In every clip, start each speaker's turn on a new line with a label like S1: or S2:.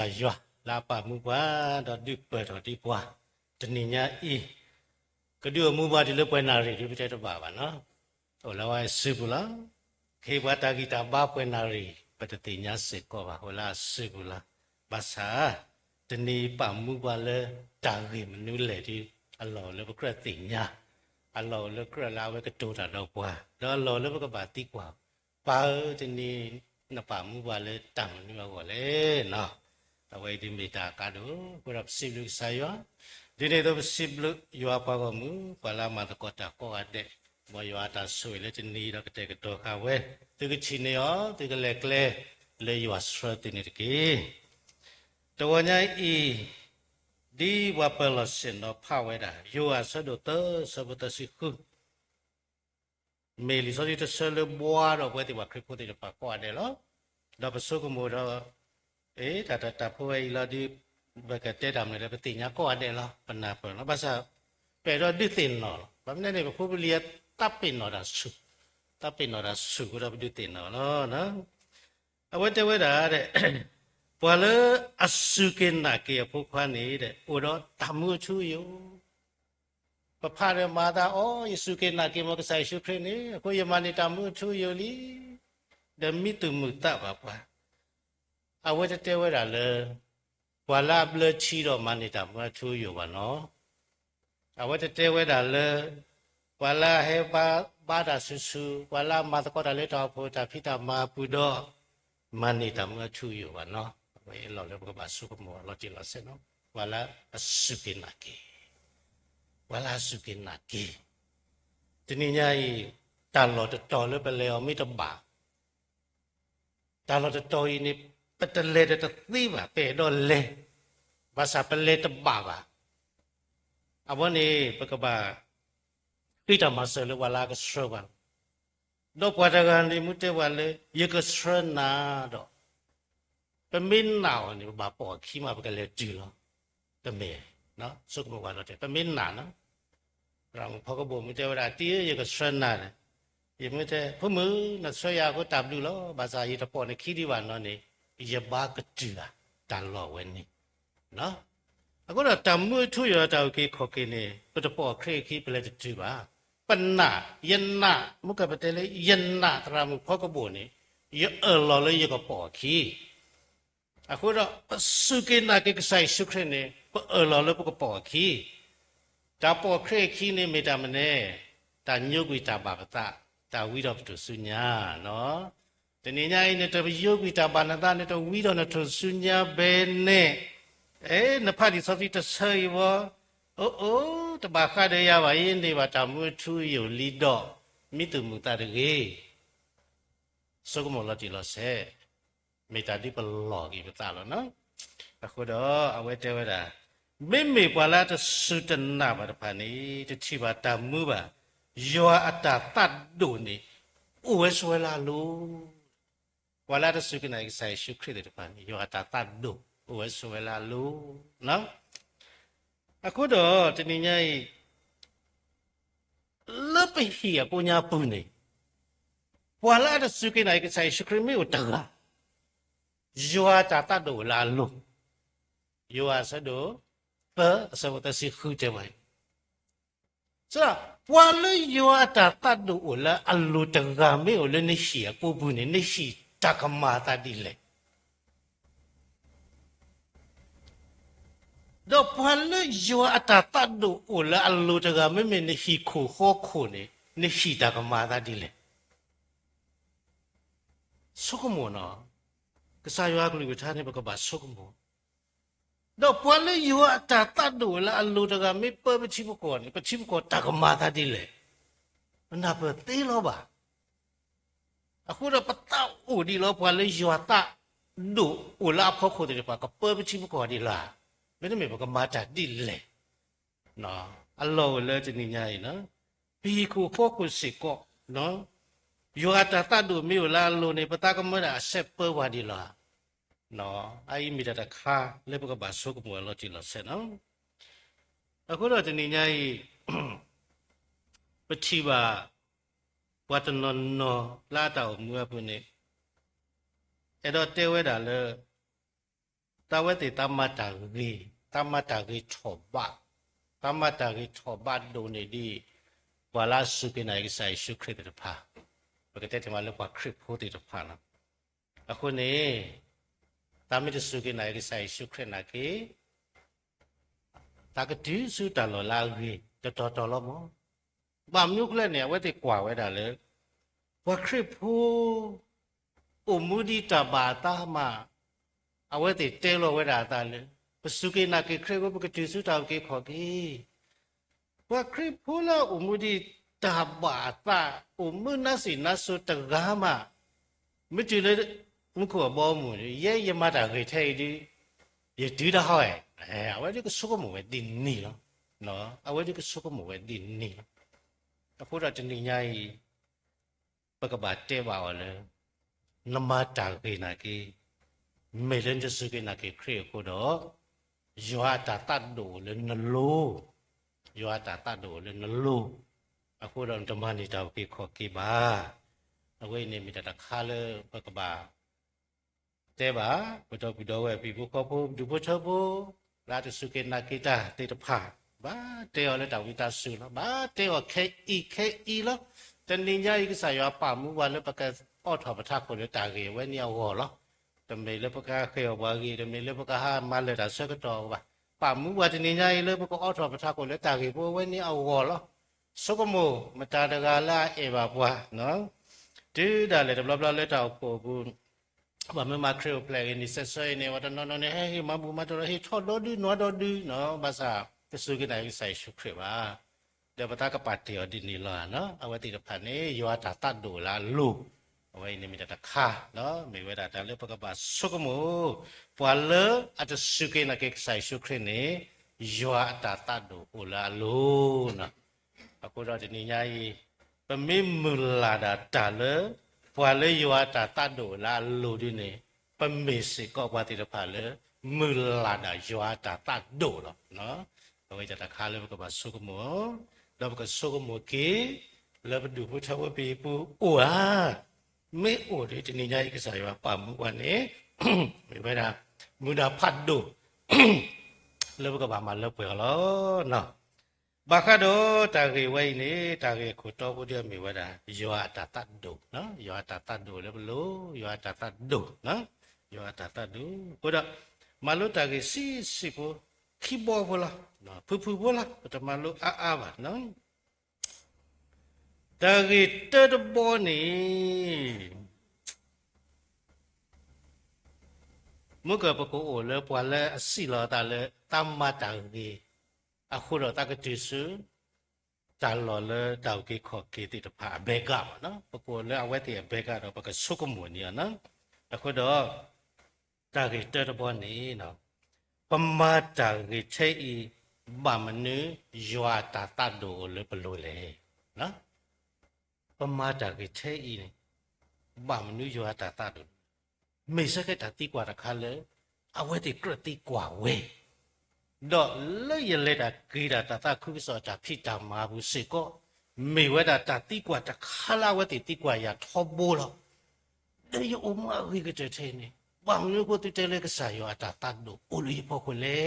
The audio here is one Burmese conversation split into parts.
S1: Ayah, lapa mubah dah diper dah dibuah. Teninya kedua mubah di lepas nari di percaya bawa no. Oleh sepula, hebat kita bapa nari petetinya sekolah olah sepula. Bahasa teni pamubah le dari menulai di Allah le berkertinya. Allah le keralawe ketua dah buah. Dah Allah le berkebati buah. Pau teni napa mubah le tang ni bawa le no. Awai di mita kado, kurap sibuk saya. Dini tu sibuk yua pagamu, pala mata kota ko ade, mau yua atas suai le jenis dah kita ketua kawe. Tiga cini oh, tiga lekle le yua surat ini lagi. Tuanya di wapelasin no pawe dah, yua sedote sebetul siku. Meli sorry tu selalu buat apa tiba kripu tidak pakai ade lo. Dah besok kemudian tak pun ilah di berkata dalam ni petinya kau ada lah pernah pernah bahasa pero di tinol. Bagaimana ni aku lihat tapi nora su, tapi nora su aku dah di tinol no. Awak tahu dah de, walau asukin nak ya bukan ni de, udah tamu cuyo. Papa mada oh asukin nak ya mau kesai syukri ni, aku yang mana tamu cuyo li, demi tu muta apa. Awak tahu dah le, walau bela ciro mana tamu cuyo wano. Awak tahu dah le, walau hebat pada susu, walau mata kau dah le tahu tapi tak mampu dah mana tamu cuyo wano. Awak elok le bukan masuk ke muat lo jelas no. Walau asukin lagi, walau asukin lagi. Tininya kalau tertahu le beliau mi tebak, kalau tertahu ini petele de tiba pedo le bahasa pele tebak ba apa ni pekeba kita masa le wala ke sroban do padagan di mute wale ye ke srena do pemin nau ni ba po ki ma pekele ji lo teme no suk mo wa do te pemin na no rang phokabo mute wala ti ye ke srena ne ye mute phumu na soya ko tablu lo bahasa ye to po ne ki di wa no ni yaba ketua talor wani, no? Aku dah tamu tu ya tahu ke koki ni, betul kre ki pelaj ketua, pernah, yenna, muka betul le yenna teramu pokok ni, ya Allah le ya koki. Aku dah sukin nak ke saya sukre ni, Allah le pokok koki. Tapi kre ki ni macam mana? Tanya kita bakta, tahu dah betul sunya, no? Teninya ini tu yogi tabanada ni tu wido na tu sunya bene, napa di sasi tu saya tu bakal dia wa ini batamu tu yo lido, mitu muta degi, so kamu lah jelas mita di pelok gitu talo no, aku dah awet awet dah, mimi pala tu sudah napa depan ni tu ciba tamu ba, yo ada tadu ni, uwes lalu. Walau ada suku naik saya syukri di depan, yo ada tadu, uas lalu, no? Aku dah teninya lebih hia punya puni. Walau ada suku naik saya syukri mi utara, yo ada tadu lalu, yo asado sebut si hujawai. So, walau yo ada tadu ula alu terami ula ni hia puni ni hia. Tak mata dile. Do pala jua atata do ula alu jaga me ni hiku hoku ni hita mata dile. Sokomo na. Kesayu aku lihat ni berkebas sokomo. Do pala jua atata do ula alu jaga me pecibuko tak mata dile. Kenapa telo ba? Aku dapat tahu di luar pala juata do ulah apa kau tidak pakai percuma kau di lah. Mana memang kemana di le. No, Allah le jenisnya ini. Biku fokus sikok, no. Juata tadu miula lu ni peta kemana sepe wadilah. No, ai mi dah kah lepas kebasuh kemudian lo jelas no. Aku dah jenisnya ini perciba. Buat nono lah tahu mua punya. Edo tewe dah le ตาเวติตามาตากีชอบบะตามาตากีชอบบะดูนี่ดีวาลาสุกินัยกิใส่ชุคริตตภาปกติที่มาเรียกว่าคริปโพติตภานะแล้วคนนี้ตาไม่ได้สุกินัยกิใส่ชุคริตนักตากดื้อสุดตลอดลาวีจะต่อแล้วมั้งบางยุคเลยเนี่ยเวติกว่าไว้ได้เลยว่าคริปโพอุมุดิตาบาตามาเอาไว้ติเตลไว้ได้ตาเลยปสุกินักคริปว่าปกติสุดตากีขอกีว่าคริปโพละอุมุดิตาบาตาอุมุนัสินัสุตกามาไม่จืดเลยมึงขวบอมูเย่ยมาตากีเทดีอย่าดื้อได้ห้อยเอาไว้ที่ก็สุกหมูไว้ดินนี่เนาะเอาไว้ที่ก็สุกหมูไว้ดินนี่แต่พวกเราจะนี่ไงปกบาเตบ่าวเลยนมาตากีนักไม่เล่นจะสุกินักเครียดกูดอกยัวตาตัดดูเลยนลูยัวตาตัดดูเลยนลูพวกเราจะมานี่ตากีขอกีบ้าเอาไว้เนี่ยมีแต่ตะคาเลยปกบาแต่บ่าพอจะไปดูว่าปีบุกเขาพูดดูพวกเธอพูดลาจะสุกินักตาติดผ่าบ้าเตอเลยดาวิตาสุแล้วบ้าเตอเคอีแล้วแต่นี่ยังอีกสายว่าป่ามุวันแล้วปกอ้อถอดประทักคนเลยตาเกยไว้เนี่ยหัวแล้วแต่ไม่เลยปกเคยว่ากีแต่ไม่เลยปกห้ามาเลยแต่เสื้อก็ต่อว่าป่ามุวันจะนี่ยังเลยปกอ้อถอดประทักคนเลยตาเกยพวกไว้เนี่ยเอาหัวแล้วสุกโมมาตาดกาลาเอวาบัวเนาะจื้อได้เลยแต่บลาเลยตาโกกูว่าไม่มาเคลียร์เพลงนี่เสยเนี่ยว่าตอนนั้นเนี่ยให้มาบูมาตัวให้ทอดดอดื้อนัวดอดื้อเนาะภาษาจะซื้อกันไหนใส่ชุกเครียว่าเดี๋ยวปตากระปัดเดียวดินนี่ละเนาะเอาไว้ติดผ่านนี้ยัวตาตัดดูละลูกเอาไว้นี่มีแต่ตะขาเนาะมีเวลาแต่เลือกปกบาสุกโมพอเลืออาจจะซื้อกันนักใส่ชุกเครียนี้ยัวตาตัดดูอุละลูนะaku dah ni nyai pemimula dah le puale yo ata tado la lu di ni pemisi ko wa ti da pha le mula da yo ata tado lo no awe ja ta kha le ko ba su ko mo lo ko su ko mo ki le du pu cha wa pi pu wa me o de ni nyai ka sa yo pa mu wa ni me ba da mu da phat do le ko ba ma le pwe lo noบาคาโดตาเกวัยนี่ตาเกขุดโตกุเดียมีว่ายัวตาตัดดูเนาะยัวตาตัดดูแล้วรู้ยัวตาตัดดูเนาะยัวตาตัดดูกูดมาลุตาเกสิปูขี้บ่พละเนาะพูพละแต่มาลุอาบะเนาะตาเกเตดบ่นี่มุกปะโกโอเลปวาเลสิลอตาเลตามมาตาเกအခုတော့တကတိစုတလော်လေတောက်ကိခေါ်ကိတိတဖာဘေကပါနော်ပကိုလေအဝဲတိဘေကတော့ပကဆုကမွန်နီနော်အခုတော့တကိတတဘောနီနော်ပမတာကိချေဤဘာမနုယွာတာတတ်တို့လေဘလို့လေနော်ပမတာကိချေဤဘာမနုယွာတာတတ်တို့မေစကတတိကွာတခါလေအဝဲတိကရတိကွာဝဲดอกเลยยเลดากีดาตาตาคุบิสอจาพิตามาบุสิก็มีเวดาตาติกว่าตะคาลาวติกว่าอย่าทอบูหรอกเดี๋ยวอมาวิกเจเทนี่บางอยู่ก็ติเตเลก็สายอาตาตัดดูอุลิพอคนเล่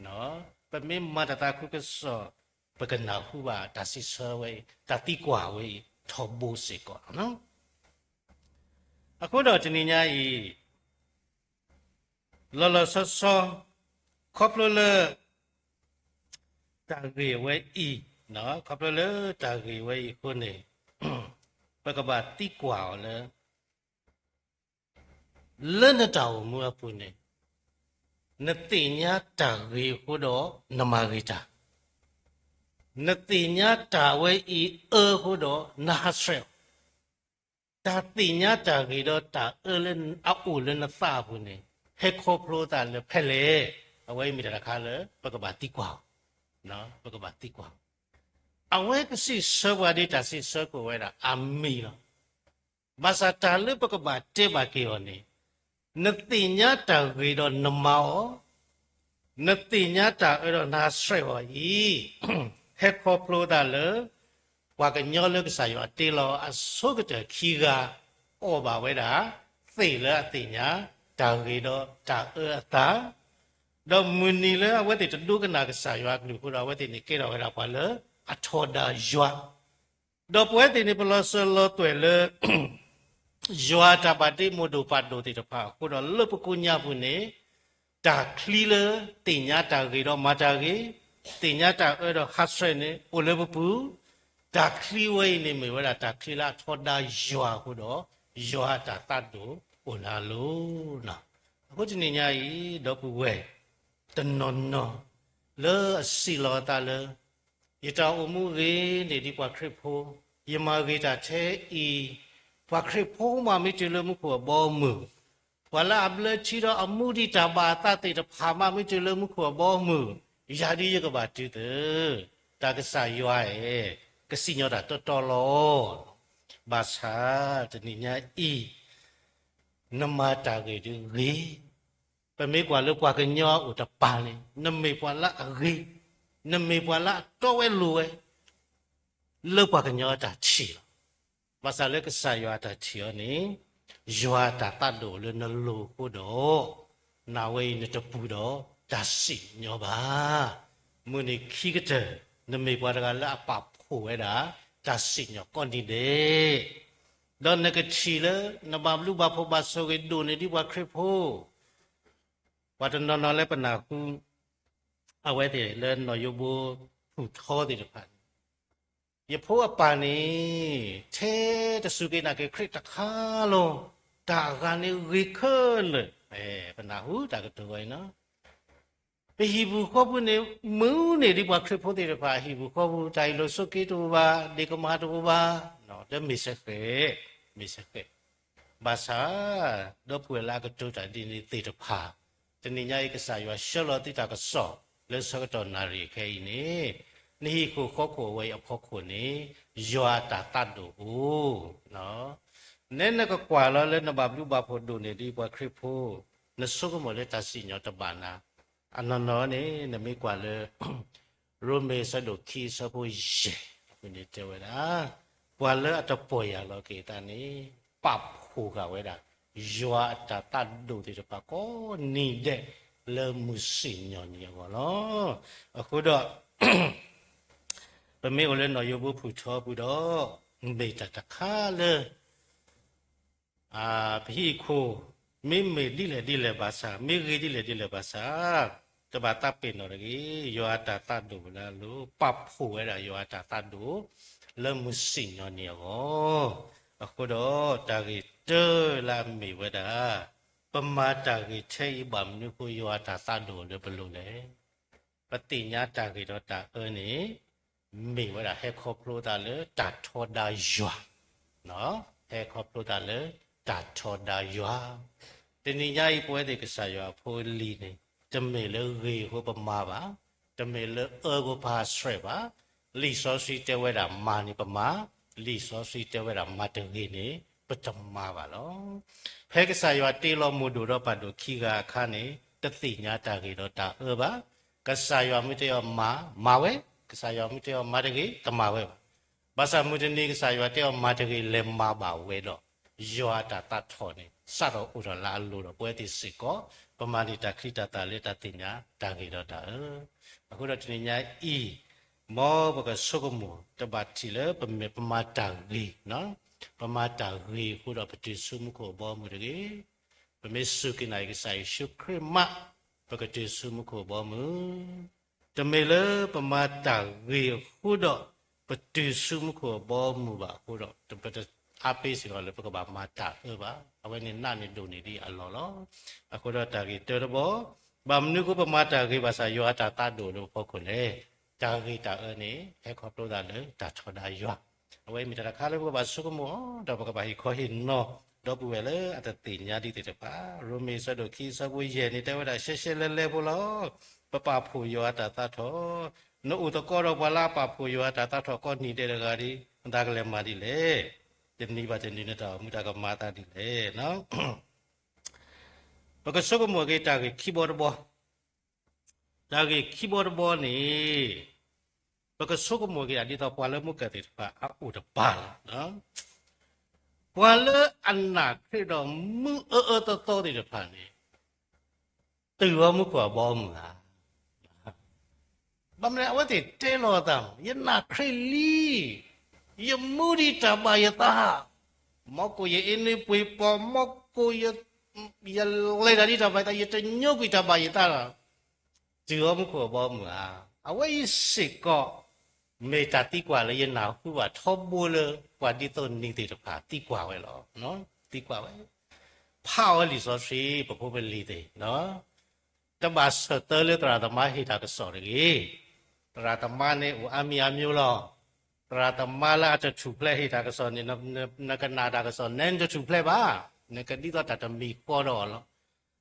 S1: เนาะเป็นไม่มาตาตาคุบิสอปะกันนาหูว่าตาสิเซไว้ตาติกว่าไว้ทอบูสิก็เนาะအခုတော့ဒီနေ့ညကြီးလောလောဆောဆောခေါပလလတာဂေဝဲဤနော်ခေါပလလတာဂေဝဲဤခုနေပကဘာတိကွာလေလနတောင်မူအပုနေနတိညာတာဂေခုတော့နမဂေတာနတိညာတာဝဲဤခုတော့နာဟဆွဲတာတိညာတာဂေတော့တာလနအူလနစာပုနေဟေခေါပလတာလေဖဲလေเอาไว้มีแต่ราคาเลยปกบาติกว่าเนาะปกบาติกว่าเอาไว้ก็สิเสวะดิตาสิเสกไว้ละอามีเนาะภาษาตาลปกบาเตบาเกอนี่นติญาตาเวดนมานติญาตาเอดนาสเรวอีเฮคอพโลตาเลว่ากันยอเลกสายอติโลอสุกเตคีกาโอบาไว้ดาสิเลอติญา တာဂေတော့တာတာတော့မူနီလေဝတ်တိတဒုကနာကဆာရွာကလူကိုတော့ဝတ်တိနေကေတော့ရပါလေအထောဒါရွာတော့ပွဲတိနေပလောဆလောတွယ်လေရွာတာပါတိမို့တို့ပတ်တို့တိတဖာကိုတော့လွတ်ပကုညာဘူးနေတာခလီလေတင်ညာတာဂေတော့မာတာဂေတင်ညာတာအဲ့တော့ဟတ်ဆွဲနေအိုလေပပူတာခလီဝဲနေမေဝတာခလီလာထောဒါရွာကိုတော့ရွာတာတတ်တို့အိုလာလို့နော်အခုဒီနေ့ညာကြီးတော့ပူဝဲတနော်နော်လေအစီလောတာလေရတောင်အမှုရေးနေဒီပွားခရစ်ဖိုးယမဂေတာထဲဤပွားခရစ်ဖိုးမှာမိကျလမှုကိုဘောမှုဝလာအဘလချီတော့အမှုဒီတဘာတတေတဖာမမိကျလမှုကိုဘောမှုယာဒီရကပါတူတဲ့တာကဆာရွာရဲ့ကစီညောတာတော်တော်လောဘာသာတနိညာဤနမတာကေဒီရေပမေကွာလောက်ကွာကညောဥတပါလေနမေပွာလာရေနမေပွာလာတော့ဝဲလူဝဲလောက်ကွာကညောတာချီဘာသာလက်ကဆာရွာတာချီယောနေရွာတာတတ်လို့လည်းနလူကိုတော့နာဝဲနေတပူတော့ဒါစီညောပါမွနိခိကတဲ့နမေပွာတကလာပဖို့ဝဲတာဒါစီညောကွန်တီတဲ့တော့နကချီလေနဘလူဘဖို့ဘဆိုကေဒိုနေဒီဘခရဖို့วัดนนเลปนาคูเอาไว้เดี๋ยวเล่นนอยบูผูท้อติดพันอย่าพูดปานี้เทจะสุกินาเกคริตคาโลตาการนี่ริเคเลยปนาหูตากตัวไว้เนาะไปฮิบุข้อพูเนี่ยมือเนี่ยดีกว่าคริปโพติดพันฮิบุข้อพูใจโลสุกิตัวบ้าเด็กมาตัวบ้าเนาะเดี๋ยวมิเสกภาษาดอกเวลาก็ตัวใจดีนี่ติดพันตนิญาเอกสารว่าชลติตากสอเลสกตนารีแค่นี้นี่คือข้อขวไว้อภอคนนี้ยัวตาตัดดูเนาะเน้นก็กว่าแล้วเล่นบาปยุบาพดูเนี่ยดีกว่าคริปโพนสุกโมเลตัสิญญตบานาอันนั้นนี่เนี่ยไม่กว่าเลยรวมเมสดุคีสะพุยคุณนี่เจอไว้นะกว่าเลยอัตป่วยเราเกตานี้ปรับคู่กันไว้ได้ยัวตาตัดดูที่จะปะก็นี่เด็กเริ่มมุสิญญาเนี่ยก็เนาะအခုတော့ပမေကိုလည်းနော်ယဘုဖူချောဘူးတော့မေတ္တာတခါလေဖိခိုမေမေဒီလေဘာသာမေဂေဒီလေဘာသာတဘာတပ်ပင်တော့ကြီးယောတာတတ်တူလားလို့ပတ်ဖို့ရတာယောတာတတ်တူလမှုစင်နော်နေရောအခုတော့တာကြီးတေလာမေဝဒပမာတာကြီးချေဘမ်နုကိုယောတာတတ်တူလည်းဘလို့လဲပတိညာတာကြီးတော့တာနေမေဝဒဟဲခေါပလိုတာလေတာထောဒါယွာနော်ဟဲခေါပလိုတာလေတာထောဒါယွာတဏိညာဤပွဲတဲ့ကစားယွာဖိုးလီနေတမေလေရေဟောပမာပါတမေလေအောဘာစရပါလီစောစီတဲဝဲတာမာနေပမာလီစောစီတဲဝဲတာမတငေနေပတမာပါလောဖဲကစားယွာတေလောမူဒိုတော့ပတ်တို့ခီကခါနေတသိညာတာကေတော့တာပါကစားယွာမိတေယောမာဝဲကစားယောမိတေယောမာတကေတမဝဲပါဘာသာမုဒနီကစားယောတေယောမာတကေလေမာပါဝဲတော့ယောတာတတ်ထောနေစတော့ဥရလာလို့တော့ပွဲတိစစ်ကောပမာဏိတခိတတာလေတတိညာတာကေတော့တာအခုတော့တညာဤမောဘကဆုကမောတပတ်ချီလေပမေပမာတာဂီနော်ပမာတာဂီခုတော့ပတိစုမကိုဘောမှုတကေပမေစုကိနိုင်ကစားရှုခရမပကတိစုမကိုဘောမှုတမေလပမာတာရေခုတော့ပတိစုမကိုဘောမှုပါခုတော့တပတအပိစီကလည်းပကဘာမာတာပါအဝဲနေနာနေဒုန်နေဒီအလောလောအခုတော့တာကြီးတေဘောဗမနုကပမာတာကြီးပါစာယောတာတတ်တို့လို့ဖို့ခုလေတာကြီးတာအနေဟဲခေါပလို့တာလေတာချောတာယောအဝဲမိတာခါလည်းပကဘာစုကမောတော့ပကဘာဟိခေါဟိနောတော့ပွေလေအတတိညာတိတေပါရိုမေဆဒိုခီစဘွေရဲ့နေတဲ့ဝဒရှေရှေလဲလဲဖို့လောပပဖူယောတာတထောနို့ဥတကောတော့ဘလာပဖူယောတာတထောကောနေတဲ့ကရီဒါကလည်းမာဒီလေဒီနိဗ္ဗာန်နေတော့မူတာကမာတာဒီလေနော်ဘကဆုကမောကေတာကေခီဘောဘောတာကေခီဘောဘောနေဘကဆုကမောကေအဒီတော့ပွာလမှုကတဲ့ပါအဥတပါနော် Wala anak kita mu to di depan ni. Tuwa mu kwa bom lah. Bamne awati telo tam. Ya nak krili. Ya muri tabaya ta. Moko ya ini pui po moko ya le dari tabaya ta ya tenyo kui tabaya ta. Tuwa mu kwa bom lah. Awai siko. မေတာတိကွာလေရနာခုပါထောပိုးလေကွာဒီတော့နေတဲ့တခါတိကွာပဲလို့နော်တိကွာပဲဖောက်လီဆိုစီပပိုးပဲလီတဲ့နော်တမစတလေတရာတမဟိတာကစော်လေတရာတမနဲ့ဟိုအမီအမျိုးလို့တရာတမလာတချူဖလက်ဟိတာကစော်နေနကနာတာကစော်နန်တချူဖလက်ပါနကဒီတော့တတမီပေါ်တော့လို့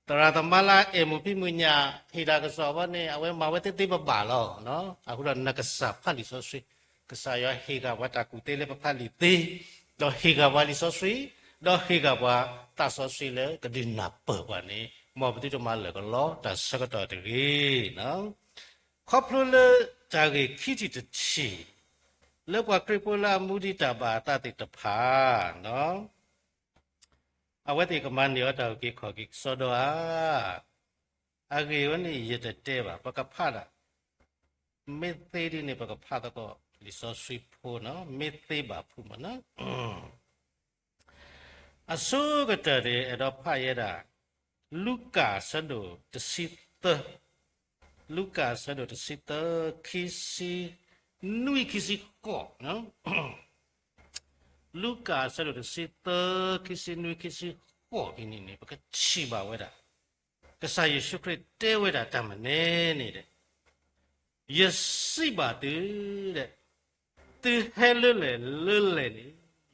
S1: တရာတမလာအမှုပြမှုညာဟိတာကစော်ဘာနဲ့အဝဲမဝဲတိတိပပါလို့နော်အခုတော့နကဆာဖတ်လီဆိုစီကစားရဟေကဝတကူတေလေပဖလီတေတော့ဟေကဝလီဆိုဆွေတော့ဟေကဝတဆောဆွေလေကဒီနာပပနေမောပတိတမလေကလောတဆကတော်တကြီးနော်ခေါပလိုလေတာဂေခိတိတချီလေပကရိပလာမူဒီတာဘာတတိတဖာနော်အဝတိကမန်ယောတောကိခောကိစောဒာအဂေဝနိယတတေပါပကဖတာမေသေးဒီနေပကဖတာတော့လီဆိုဆွေဖို့နော်မေသေးပါဖို့မနော်အစိုးကတည်းအဲ့တော့ဖတ်ရတာလူကာဆဒိုတစီတလူကာဆဒိုတစီတခီစီနွိခီစီကောနော်လူကာဆဒိုတစီတခီစီနွိခီစီကောဒီနေပကချီပါဝဲတာကဆာယေရှုခရစ်တဲဝဲတာတမနေနေတဲ့ယစိပါတူတဲ့သူဟဲလွတ်လေနေ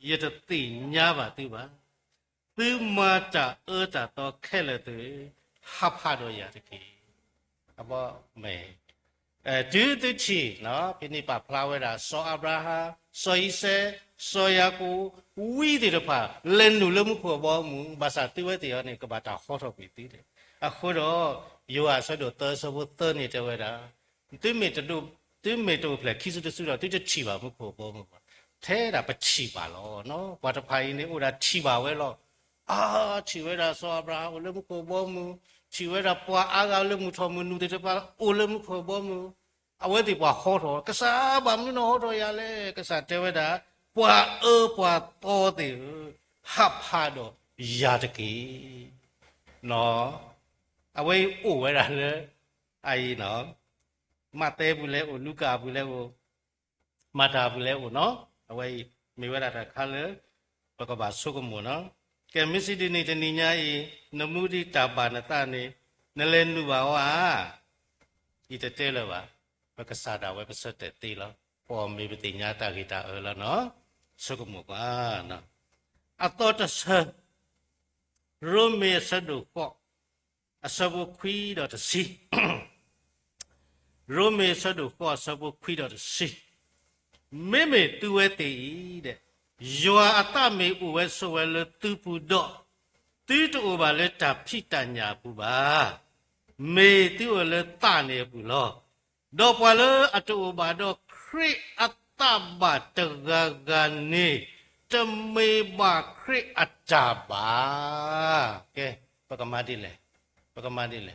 S1: ရတတိညာပါသူပါသူမာတာအောတာတော့ခဲလေသူဟဖာတော့ရတကေအဘောမေဒူတူချီနော်ဖိနိပါဖလာဝဲတာဆောအဗရာဟာဆောဣဆေဆောယာကူဝီဒီရပါလန်နူလမှုခေါ်ဘောမူဘာသာတိဝဲတေရနေကဘာတာဟောတော့ပြီတည်တယ်အခုတော့ယောအဆောတော့သောစဘုသနေတဲ့ဝဲတာသူမေတတို့သူမေတို့ဖလက်ခိစတဆုတော့သူချီပါမှုခေါ်ဘောမှုထဲတာပချီပါလောနော်ဘာတဖိုင်နေဥဒါချီပါဝဲလောအာချီဝဲတာဆောအဗရာဟိုလမှုခေါ်ဘောမှုချီဝဲတာပွာအားကလမှုထောမှုနူတဲ့ပါအိုလမှုခေါ်ဘောမှုအဝဲဒီပွာဟောတော့ကစားဘာမလို့ဟောတော့ရလဲကစားတဲဝဲတာပွာပွာတော်တယ်ဟပ်ဖာတော့ရာတကေနော်အဝဲအိုဝဲတာလေအိုင်နော်မတဲဘူးလဲအိုလူကာဘူးလဲအိုမတာဘူးလဲအိုနော်အဝဲမေဝဲတာခါလေပကဘာဆုကမနော်ကဲမစ္စဒီနေတနိညာဤနမှုတိတာပါနတနေနလဲနုပါဝါဤတတဲလပါပကစားတာဝဲပစတဲ့တေလောပေါ်မေပတိညာတာဂိတာအော်လောနော်ဆုကမပါနော်အတော်တဆရုမေဆဒုကောအစဘခွီတော့တစီရုမေဆဒုကောအစဘခွီတော့တစီမေမေတူဝဲတေတဲ့ယောအတမေဥဝဲဆိုဝဲလတူပူတော့တီတူပါလေတာဖိတညာပူပါမေတီဝဲလေတနေပူလောတော့ပွာလေအတူပါတော့ခရစ်အတဘတဂဂနေတမေပါခရစ်အတပါကဲပကမာတိလေပကမာတိလေ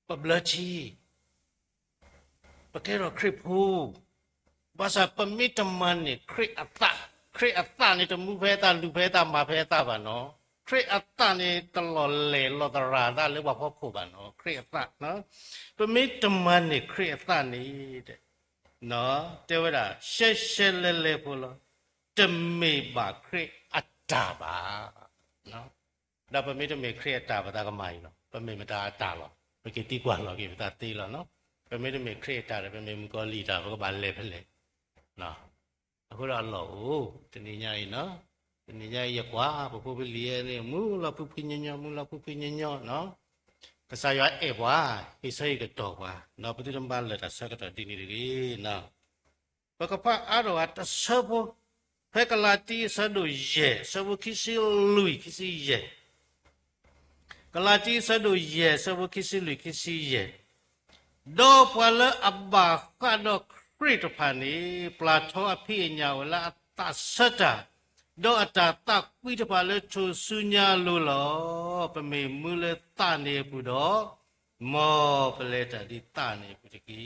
S1: ပဘလချီပကဲတော့ခရစ်ဖူဘာသာပမိတမန်နေခရစ်အတနေတမှုဖဲတာလူဖဲတာမဖဲတာပါနော်ခရစ်အတနေတလော်လေလော်တရာတာလေဘာဖို့ဖို့ပါနော်ခရစ်အတနော်ပမိတမန်နေခရစ်အတနေတဲ့နော်တဲဝတာရှက်ရှက်လဲလဲဖို့လို့တမေပါခရစ်အတပါနော်ဒါပမိတမေခရစ်အတပါတာကမိုင်းနော်ပမိမတာအတလောပကိတိကွာလောကိတာတေးလောနော်ပမိတမေခရစ်အတတယ်ပမိမကောလီတာဘကဘာလဲဖလဲနော်အခုတော့လောတနေညာကြီးနော်တနေညာကြီးကွာဘဖို့ပလီရဲနေမူလာဖုဖိညညမူလာဖုဖိညညနော်ကစားရအေဘွာဟိစိတ်ကတော့ကွာနော်ပတိတမဘာလက်တာဆက်ကတော့ဒီနေတယ်နော်ဘကဖအာရောတဆဘဖက်ကလာတီဆဒုယေဆဘခိစီလူခိစီယေကလာတီဆဒုယေဆဘခိစီလူခိစီယေဒေါ်ပွာလအဘဘာကတော့ခရစ်တဖာနေပလာထောအဖိညာဝလာတဆတာ do ata tak pi de pa le chu su nya lo lo pa me mu le ta ne pu do mo pa le ta di ta ne pu de ki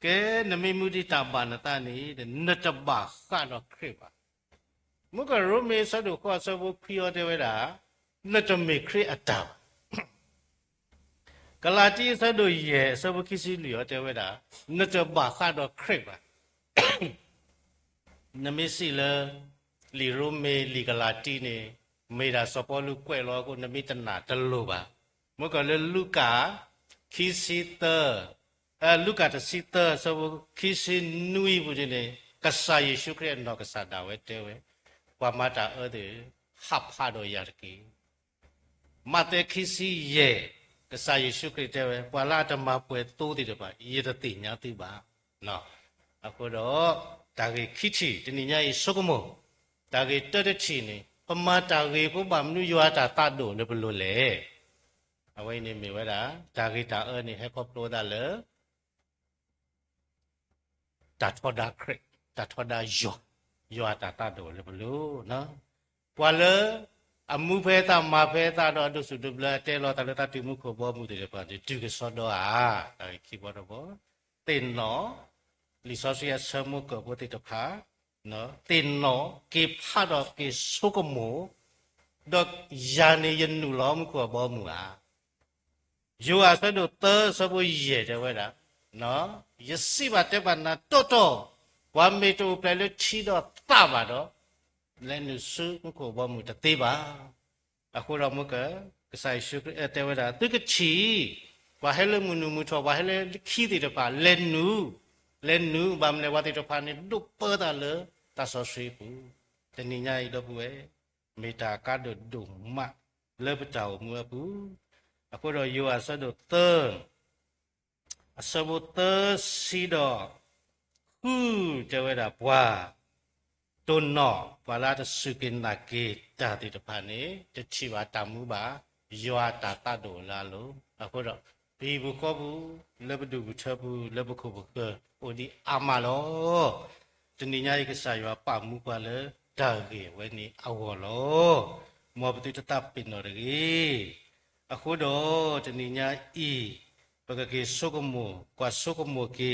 S1: ke na me mu di ta ba na ta ni de na ta ba kha do khre ba mu ka ro me sa do kho sa bu phi yo de we da na ta me khre ataကလာတိဆတ်တို့ရဲ့စဘခိစီလျောတဲဝဲတာနတဘာခါတော့ခရစ်ပါနမစီလလီရိုမေလီကလာတိနေမေရာစပေါ်လူကွဲလောကိုနမိတနာတလို့ပါမကလေလူကာခီစီတလူကာတစီတစဘခိစီနွီဘူးနေကဆာယေရှုခရစ်နော်ကဆာတာဝဲတဲဝဲပွာမတာအဲ့ဒီဟပ်ဖာတော့ရကီမတေခိစီယေကဆာယေရှုခရစ်တဲ့ပွာလာဓမ္မပွဲတိုးတည်တယ်ပါယေတတိညာတိပါနော်အခုတော့ဒါကေခိချီတဏိညာယေစုကမောဒါကေတတချီနေပမာတာကေဘုဗ္ဗမနုယောတာတတ်တို့လည်းဘလို့လေအဝိနေမိဝဲတာဒါကေတာအဲနေဟဲ့ကောပလိုဒါလေတတ်ထောဒါခရစ်တတ်ထောဒါယောတာတတ်တို့လည်းဘလို့နော်ပွာလေအမှုဖဲတာမဖဲတာတော့သူစုတပလာတဲလောတာလတာတိမှုခဘောမှုတွေပါတူကစောတော့ဒါခိဘောတော့တင်နော်လီဆောစီယဆမှုကဘောတိတဖာနော်တင်နော်ကေဖာတော့ကေဆုကမောတော့ယာနေယနုလောမှုခဘောမှုယောအဆတို့သစဘရေတဲ့ဝဲတာနော်ယစီပါတဲ့ပါနာတော့ဝါမေတူပလဲချီတော့တပါတော့လဲနုစုမကိုဘောမှုတသေးပါအခုတော့မကကဆိုင်ရှုတဲ့ဝဲတာသူကချီဝါဟဲလမှုနုမှုထောဝါဟဲလခီတဲ့ပါလဲနုဘာမလဲဝါတဲ့ပါနေဒုပတာလေတဆောရှိပူတဏိညာဤတော့ဘူးမေတာကတ်ဒုမလေပတောမူပူအခုတော့ယောအဆဒသအစဘသစီတော့ဟူတဲ့ဝဲတာဘွာတုံနောပါလာတစုကင်နာကေတာတိတဖာနေတချီပါတမှုပါယောတာတတော်လာလို့အခုတော့ဘီဘူးကောဘူးလေဘဒုဘူးချဘူးလေဘခုဘကအိုဒီအာမလောတဏိညာယကဆာယောပမှုပါလေဒါကေဝဲနေအဝောလောမောပတိတတပင်တော်ရေအခုတော့တဏိညာဤပကကေဆုကမောကွာဆုကမောကေ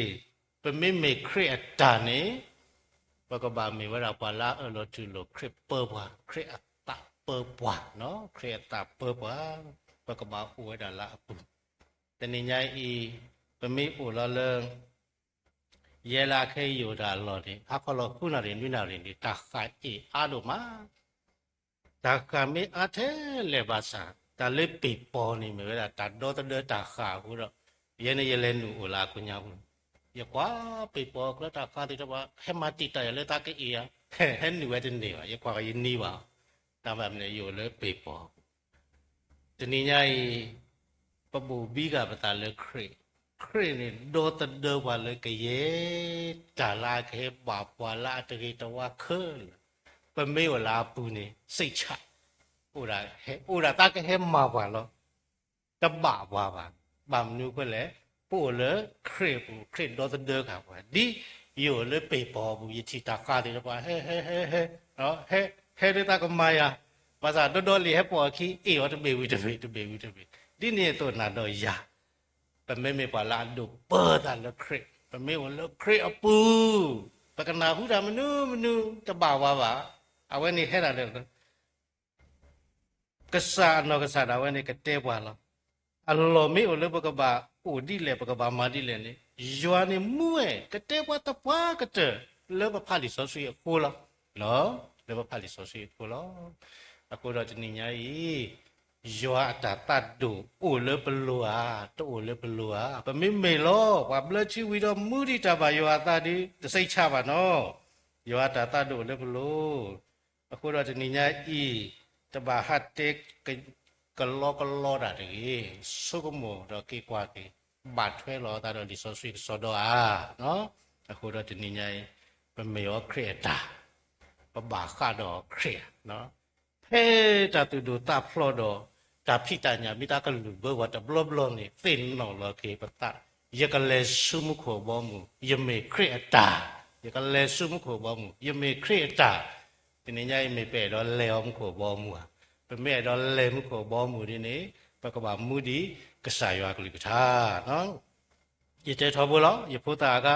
S1: ပမေမေခရစ်တာနေပကဘာမေဝရပါလာအလောတူလိုခရစ်ပဘွာခရစ်အတပဘွာနော်ခရစ်တပဘွာပကဘာဥဝဒလာအပူတဏိညာဤပမေအိုလောလယေလာခေယောဒါလောတိအခလောခုနာရင်နွိနာရင်တာခိုင်အေအာဒိုမာတာကမေအထဲလေဘာသာတာလေပိပေါ်နေမေတာတာဒေါတဒေတာခါဟုတော့ယေနေယေလဲနူအိုလာကုညာဘူးယကွာပိပေါ်ကလတာခါတိတော့ဟဲမတိတရလေတာကေအေဟဲနူဝဲတဲ့နေပါယကွာယနီးပါတာမမနေယောလေပိပေါ်တဏိညာဤပပူဘီကပတာလေခရနေဒေါတဒေဝါလေကယေတာလာခေဘာပွာလာတကေတဝါခဲပမေဝလာပူနေစိတ်ချဥရာတာကေဟဲမာပါလောတဘဘာပါဗမ်နုခွလေပို့လေခရဒေါတဒေခါပါဒီယောလေပေပေါ်ဘူးယတိတာကားတယ်ပါဟဲနော်ဟဲတာကမာယာဘာသာတော်လေးဟဲပေါ်ခီအေရောတပေဝီဒီနေ့တော့နာတော့ယာပမေမေပါလာဒုပေါ်တာလခရပမေဝလခရအပူပကနာဟုတာမနုတဘာဝပါအဝဲနေဟဲတာလေကဆာနောကဆာဒါဝဲနေကတဲပွာလောအလောမေဝလပကဘာအိုဒီလေပကဘာမာဒီလေနေယွာနေမူဲကတဲပွာတပွားကတဲလေဘဖာလီဆောဆွေကိုလောနော်လေဘဖာလီဆောဆွေကိုလောအခုတော့တနည်းညာကြီးယောအတာတတ်ဒူအိုလေဘလောတိုလေဘလောပမေမေလောဝါဘလချီဝီတော့မူဒီတာပါယောအတာဒီတစိတ်ချပါနော်ယောအတာတတ်ဒူလေဘလောအခုတော့တနည်းညာဤတဘာဟတ်တေကလောတာတည်းဆုကမောတော့ကေကွာကေဘတ်ထွဲလောတာတော့ဒီဆောဆွေဆောတော့နော်အခုတော့တနည်းညာပမေယောခရတာပဘာခါတော့ခရနော်ဟဲတာတူဒူတာဖလောတော့တာဖိတညာမိတာကလူဘဝတဘလဘလနေသင်နော်လကေပတယကလေဆုမခောဘောမူယမေခရတာယကလေဆုမခောဘောမူယမေခရတာတ ဒီနေ့ညမေပဲတော့လဲအောင်ကိုဘောမှုဟာပမဲတော့လဲမှုကိုဘောမှုဒီနေ့ပကဘာမှုဒီကစားရွာကလေးကထားနော်ရတဲ့ထောဘောလို့ရဖို့တာက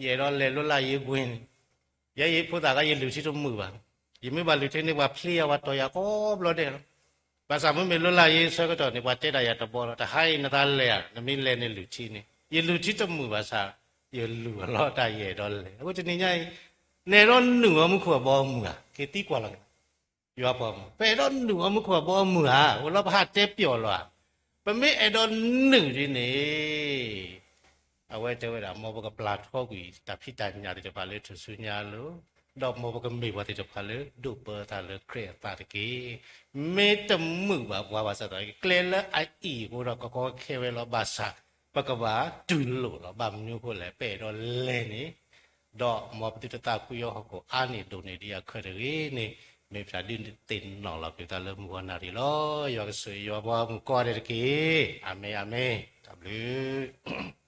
S1: ရေတော့လဲလွတ်လာရေးကွင်းရဖို့တာကရလူစီတော့မှုပါဒီမေဘာလူချင်းနေဘာဖလီယာဝတ်တော့ရကောဘလို့တဲ့ဘာသာမမေလွတ်လာရေးဆိုကတော့နေဘာတဲ့ရတော့ဘောတော့ဟိုင်းနသားလဲနမင်းလဲနေလူချီနေရလူချီတော့မှုပါစားရလူလောတာရတော့လဲအခုဒီနေ့ညနေတော့နူမှုခေါ်ဘောမှုဟာကေတီကွာလာရွာပေါ်မှာပဲတော့နူမှုခေါ်ဘောမှုဟာဟိုလောဘာတဲ့ပြော်လာပမေအဲ့တော့နူဒီနေအဝဲတဲဝဲတာမောဘကပလတ်ဖောက်ကြီးတဖိတညာတဲ့ပါလေသူစုညာလို့တော့မောဘကမေဝတဲ့ပါလေဒုပတာလေခရတာတကေမေတမှုပါဘွားပါစတော့ကလဲလအိုင်အီကိုတော့ကောခဲဝဲလောဘာစာပကဘာတူလို့လောဘာမျိုးကိုလဲပဲတော့လဲနေတော့မောပတိတတာကူရောဟကိုအာနေဒိုနေဒီအခရရေနေမေဖာဒင်းတင်နော်လာပြတာလမဝနာရီလောယောဆွေယောဘောမကောရကေအာမေအာမေ W